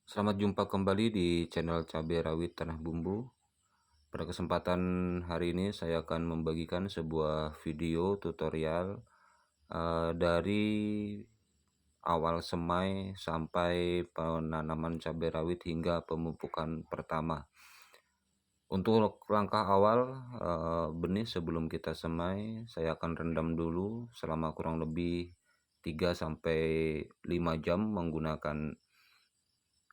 Selamat jumpa kembali di channel Cabai Rawit Tanah Bumbu. Pada kesempatan hari ini saya akan membagikan sebuah video tutorial dari awal semai sampai penanaman cabai rawit hingga pemupukan pertama. Untuk langkah awal benih sebelum kita semai, saya akan rendam dulu selama kurang lebih 3-5 jam menggunakan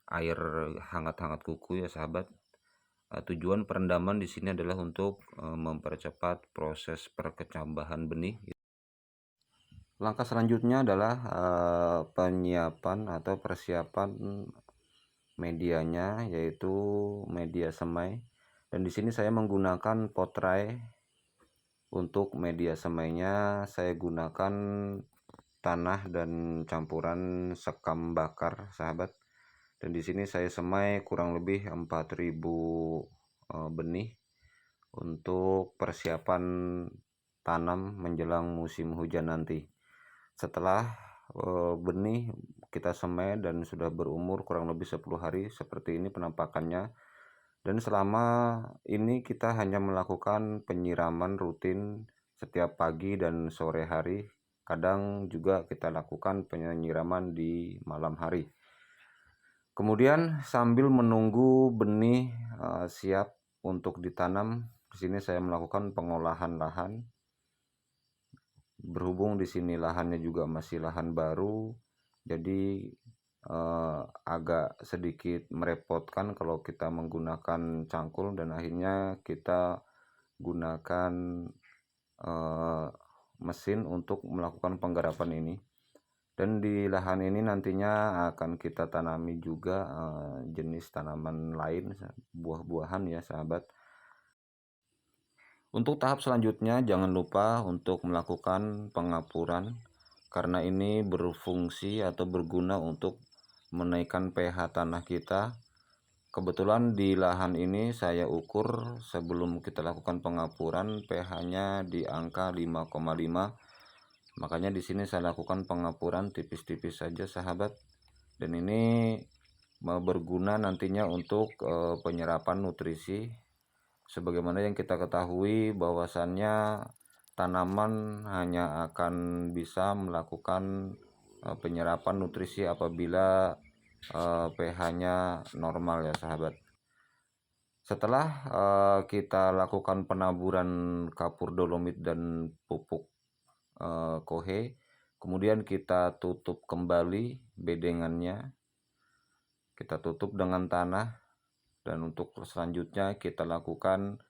air hangat-hangat kuku ya sahabat. Tujuan perendaman di sini adalah untuk mempercepat proses perkecambahan benih. Langkah selanjutnya adalah penyiapan atau persiapan medianya, yaitu media semai. Dan di sini saya menggunakan potray. Untuk media semainya saya gunakan tanah dan campuran sekam bakar, sahabat. Dan di sini saya semai kurang lebih 4000 benih untuk persiapan tanam menjelang musim hujan nanti. Setelah benih kita semai dan sudah berumur kurang lebih 10 hari, seperti ini penampakannya. Dan selama ini kita hanya melakukan penyiraman rutin setiap pagi dan sore hari. Kadang juga kita lakukan penyiraman di malam hari. Kemudian sambil menunggu benih siap untuk ditanam, di sini saya melakukan pengolahan lahan. Berhubung di sini lahannya juga masih lahan baru, jadi agak sedikit merepotkan kalau kita menggunakan cangkul, dan akhirnya kita gunakan mesin untuk melakukan penggarapan ini. Dan di lahan ini nantinya akan kita tanami juga jenis tanaman lain, buah-buahan ya sahabat. Untuk tahap selanjutnya jangan lupa untuk melakukan pengapuran, karena ini berfungsi atau berguna untuk menaikkan pH tanah kita. Kebetulan di lahan ini saya ukur sebelum kita lakukan pengapuran pH-nya di angka 5,5. Makanya di sini saya lakukan pengapuran tipis-tipis saja sahabat. Dan ini berguna nantinya untuk penyerapan nutrisi. Sebagaimana yang kita ketahui bahwasannya tanaman hanya akan bisa melakukan penyerapan nutrisi apabila pH-nya normal ya sahabat. Setelah kita lakukan penaburan kapur dolomit dan pupuk kohe, kemudian kita tutup kembali bedengannya, kita tutup dengan tanah. Dan untuk selanjutnya kita lakukan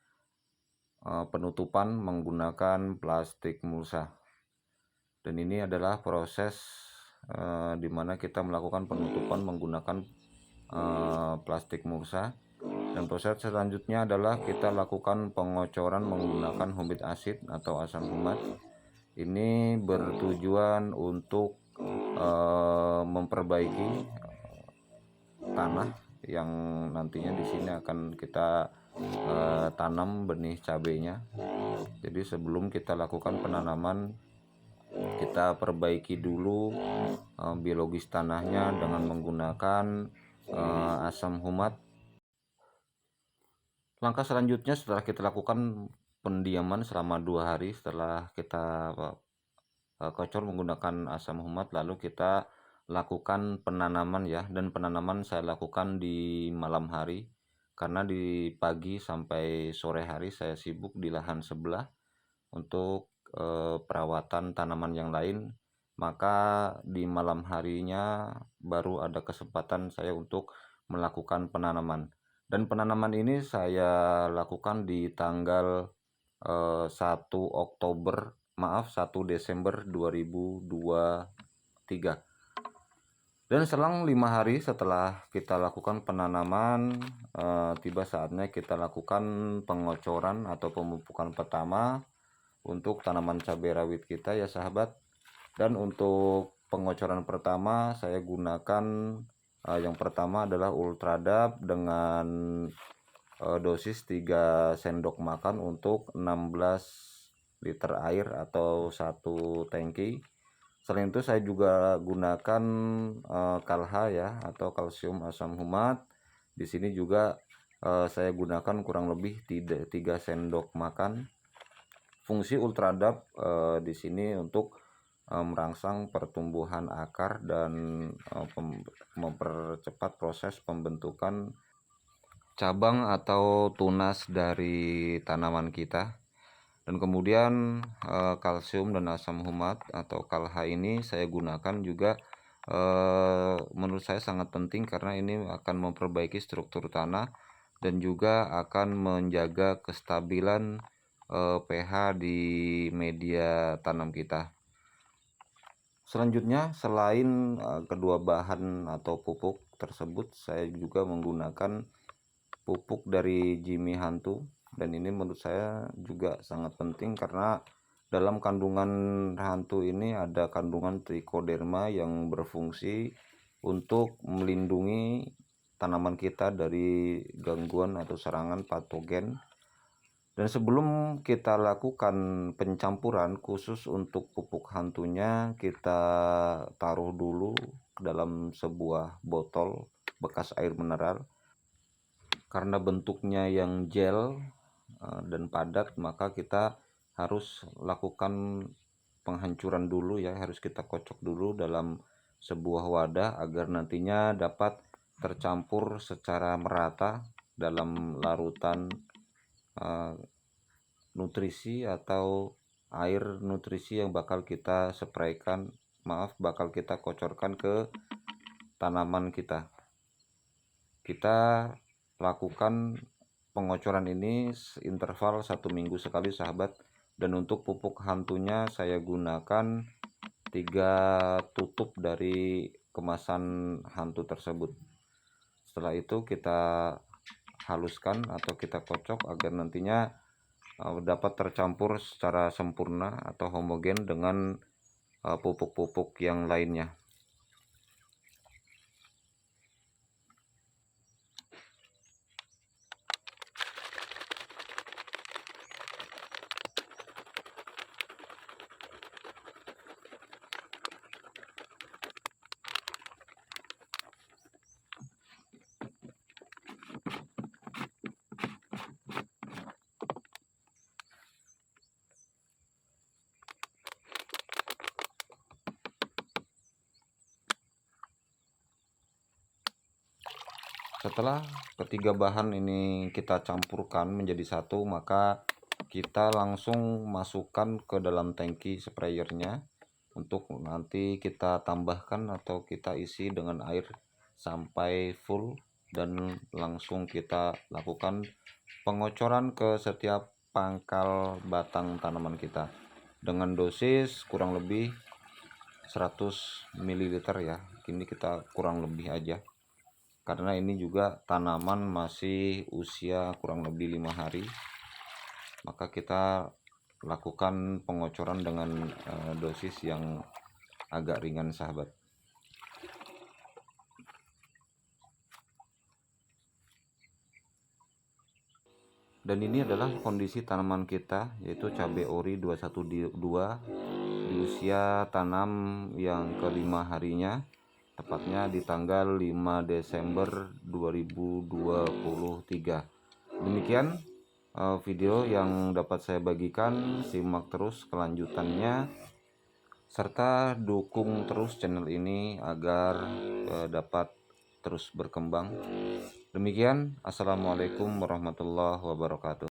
penutupan menggunakan plastik mulsa. Dan ini adalah proses di mana kita melakukan penutupan menggunakan plastik mulsa. Dan proses selanjutnya adalah kita lakukan pengocoran menggunakan humid acid atau asam humat. Ini bertujuan untuk memperbaiki tanah yang nantinya di sini akan kita tanam benih cabenya. Jadi sebelum kita lakukan penanaman, kita perbaiki dulu biologis tanahnya dengan menggunakan asam humat. Langkah selanjutnya setelah kita lakukan pendiaman selama 2 hari setelah kita kocor menggunakan asam humat, lalu kita lakukan penanaman ya. Dan penanaman saya lakukan di malam hari, karena di pagi sampai sore hari saya sibuk di lahan sebelah untuk perawatan tanaman yang lain. Maka di malam harinya baru ada kesempatan saya untuk melakukan penanaman. Dan penanaman ini saya lakukan di tanggal 1 Desember 2023. Dan selang 5 hari setelah kita lakukan penanaman, tiba saatnya kita lakukan pengocoran atau pemupukan pertama untuk tanaman cabai rawit kita ya sahabat. Dan untuk pengocoran pertama saya gunakan yang pertama adalah Ultradap dengan dosis 3 sendok makan untuk 16 liter air atau 1 tangki. Selain itu saya juga gunakan kalha ya, atau kalsium asam humat. Di sini juga saya gunakan kurang lebih 3 sendok makan. Fungsi ultradap di sini untuk merangsang pertumbuhan akar dan mempercepat proses pembentukan cabang atau tunas dari tanaman kita. Dan kemudian kalsium dan asam humat atau kalha ini saya gunakan juga menurut saya sangat penting karena ini akan memperbaiki struktur tanah dan juga akan menjaga kestabilan pH di media tanam kita. Selanjutnya, selain kedua bahan atau pupuk tersebut, saya juga menggunakan pupuk dari Jimmy Hantu, dan ini menurut saya juga sangat penting karena dalam kandungan hantu ini ada kandungan trichoderma yang berfungsi untuk melindungi tanaman kita dari gangguan atau serangan patogen. Dan sebelum kita lakukan pencampuran khusus untuk pupuk hantunya, kita taruh dulu dalam sebuah botol bekas air mineral. Karena bentuknya yang gel dan padat, maka kita harus lakukan penghancuran dulu ya, harus kita kocok dulu dalam sebuah wadah agar nantinya dapat tercampur secara merata dalam larutan nutrisi atau air nutrisi yang bakal kita bakal kita kocorkan ke tanaman kita. Kita lakukan pengocoran ini interval 1 minggu sekali sahabat. Dan untuk pupuk hantunya saya gunakan 3 tutup dari kemasan hantu tersebut. Setelah itu kita haluskan atau kita kocok agar nantinya dapat tercampur secara sempurna atau homogen dengan pupuk-pupuk yang lainnya. Setelah ketiga bahan ini kita campurkan menjadi satu, maka kita langsung masukkan ke dalam tangki sprayernya untuk nanti kita tambahkan atau kita isi dengan air sampai full, dan langsung kita lakukan pengocoran ke setiap pangkal batang tanaman kita dengan dosis kurang lebih 100 ml ya. Ini kita kurang lebih aja karena ini juga tanaman masih usia kurang lebih 5 hari, maka kita lakukan pengocoran dengan dosis yang agak ringan sahabat. Dan ini adalah kondisi tanaman kita, yaitu cabai ori 212 di usia tanam yang kelima harinya, tepatnya di tanggal 5 Desember 2023. Demikian video yang dapat saya bagikan. Simak terus kelanjutannya serta dukung terus channel ini agar dapat terus berkembang. Demikian, assalamualaikum warahmatullahi wabarakatuh.